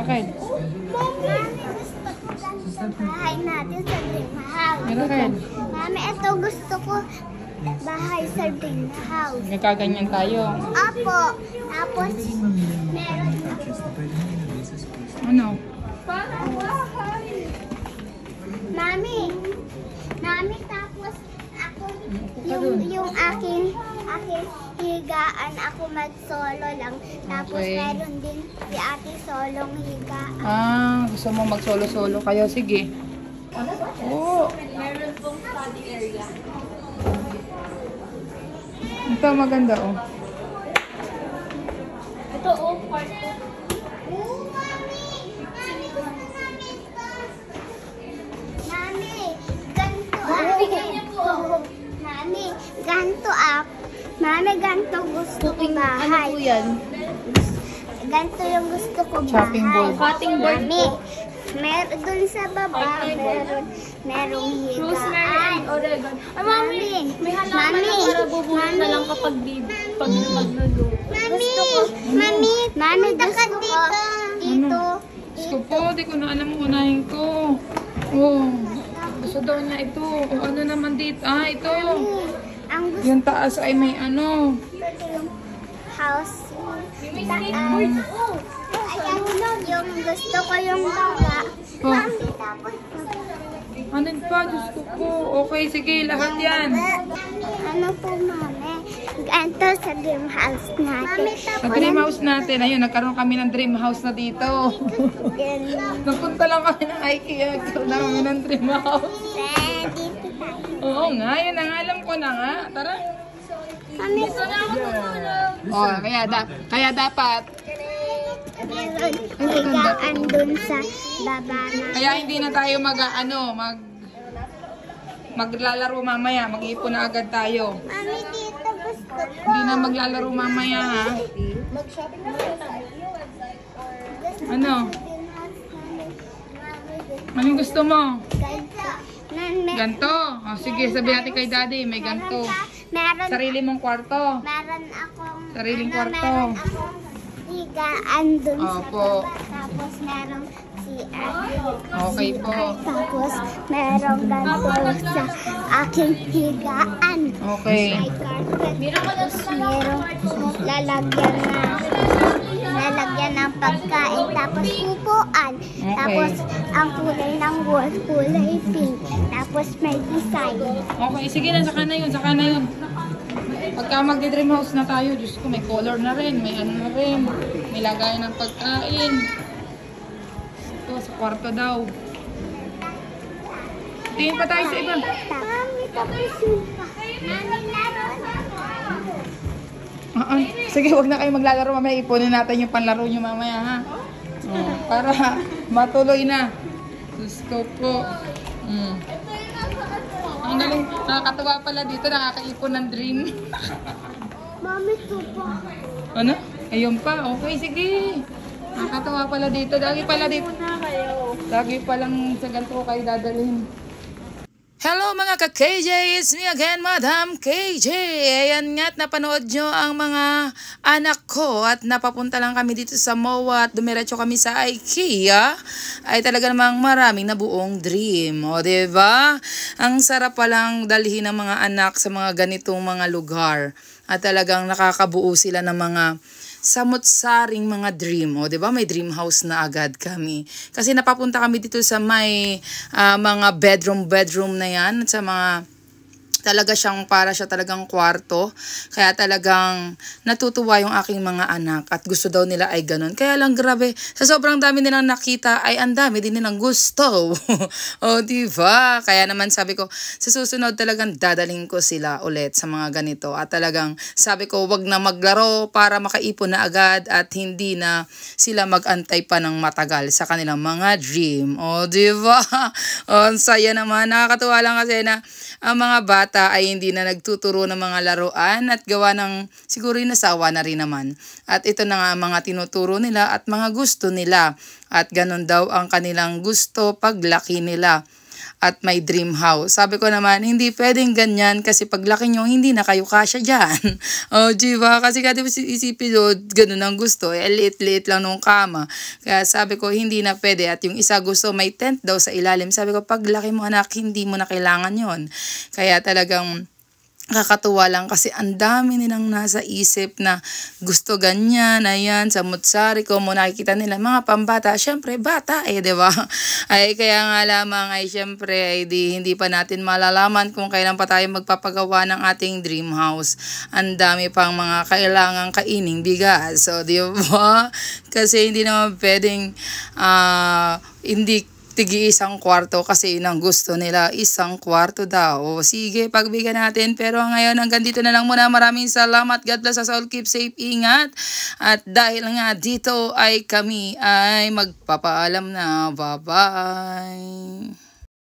Bakit? Mami, gusto ko ganito sa bahay natin sa dream house. Bakit? Mami, ito gusto ko bahay sa dream house. Nagkaganyan tayo. Apo. Tapos, meron Ano? Mami, tapos ako, yung aking higaan, ako mag-solo lang. Tapos Okay. meron din si ate solong higaan. Gusto mo mag-solo-solo kayo? Sige. Oo. Meron pong study area. Ito maganda oh. Ito, part ko. Mami, gusto namin ito. Mami, ganito Mami, ganito gusto ko bahay. Ano po yan? Ganito yung gusto ko Chopping bahay. board. Cutting board Mami, po. meron dun sa baba, merong higaan. Oregon. Ay, mami! May halaman Mami! na para bubunin na lang kapag maglulo. Mami, gusto ko dito. Gusto po, di ko na alam unahin ko. Oh. Gusto daw niya ito. O ano naman dito? Ito. Ang gusto Yung taas ay may ano. ko yung house. Skateboard. Ayan, yung gusto ko yung baba. Oh. Mami, tapos Ano pa? Diyos ko po. Okay, sige. Lahat yan. ano po, mami? Ganito sa dream house natin. Mami, Sa dream house natin. Ayun, nagkaroon kami ng dream house na dito. Napunta lang kami ng IKEA. Nagkaroon na kami ng dream house. Dito tayo. Oo nga. Yun ang alam ko na nga. Tara. Mami, gusto na ako tutulog. Oh, kaya dapat. Meron higaan dun sa baba na. Kaya hindi na tayo maglalaro mamaya. Mag-iipon na agad tayo. Mami, dito gusto ko. Hindi na maglalaro mamaya, ha? Mag-shopping na tayo sa Ano? Anong gusto mo? Ganto. Oh, sige, sabi natin kay daddy, may ganto. Meron, Sarili mong kwarto. meron akong, Sariling kwarto. meron akong higaan dun sa Opo. baba. Tapos meron CR. Okay po. Tapos meron ganito sa aking higaan. Okay. May carpet. Tapos meron lalagyan ng pagkain. Tapos upuan. Okay. Tapos ang kulay ng wall, kulay pink. Tapos may design. Okay, sige na, saka na yun, saka na yun. Pagka magdi-dream house na tayo, Diyos ko, may color na rin, may ano na rin, may lagayan ng pagkain. Ito, sa kwarto daw. Tingin pa tayo sa iba. Mami, tapos yun pa. Mami, laro na. Sige, wag na kayo maglalaro mamaya. Ipunin natin yung panlaro nyo mamaya, ha? Oh, para matuloy na. Diyos ko po. Ang galing, nakakatawa pala dito, nakakaipon ng dream. Mami, ito pa. Ano? Ayun pa, okay, sige. Nakakatawa pala dito, lagi pala dito. Lagi palang sa ganito kayo dadalhin. Hello mga ka-KJ, it's me again, Madam KJ. Ayan nga't napanood nyo ang mga anak ko at napapunta lang kami dito sa MOA at dumiretso kami sa IKEA. Ay talaga namang maraming nabuong dream. O diba? Ang sarap palang dalhin ng mga anak sa mga ganitong mga lugar. At talagang nakakabuo sila ng mga samot-saring mga dream. O, diba? May dream house na agad kami. Kasi napapunta kami dito sa may mga bedroom na yan. At sa mga talaga siyang para siya talagang kwarto. Kaya talagang natutuwa yung aking mga anak at gusto daw nila ay ganun. Kaya lang grabe, sa sobrang dami nilang nakita ay ang dami din nilang gusto. O diba? Kaya naman sabi ko, sa susunod talagang dadaling ko sila ulit sa mga ganito. At talagang sabi ko, wag na maglaro para makaipon na agad at hindi na sila magantay pa ng matagal sa kanilang mga dream. O diba? O, ang saya naman. Nakakatuwa lang kasi na ang mga bata ay hindi na nagtuturo ng mga laruan at gawa ng siguro nasawa na rin naman. At ito na nga mga tinuturo nila at mga gusto nila. At ganun daw ang kanilang gusto paglaki nila. at may dream house. Sabi ko naman, hindi pwedeng ganyan kasi paglaki nyo, hindi na kayo kasya dyan. O, diba? Kasi kaya diba isipin nyo, ganun ang gusto. Liit-liit lang nung kama. Kaya sabi ko, hindi na pwede. At yung isa gusto, may tent daw sa ilalim. Sabi ko, paglaki mo anak, hindi mo na kailangan yon. Kaya talagang kakatuwa lang kasi ang dami nilang nasa isip na gusto ganyan, ayan, sa Mutsari ko mo nakikita nila, mga pambata, syempre bata diba? Ay kaya nga lamang ay syempre ay hindi pa natin malalaman kung kailan pa tayo magpapagawa ng ating dream house. Ang dami pang mga kailangang kaining bigas. So, diba? Kasi hindi naman pwedeng hindi tigi-isang kwarto kasi yun ang gusto nila, isang kwarto daw. O, sige, pagbigyan natin. Pero ngayon, hanggang dito na lang muna. Maraming salamat. God bless us all. Keep safe. Ingat. At dahil nga dito ay kami ay magpapaalam na. Bye-bye.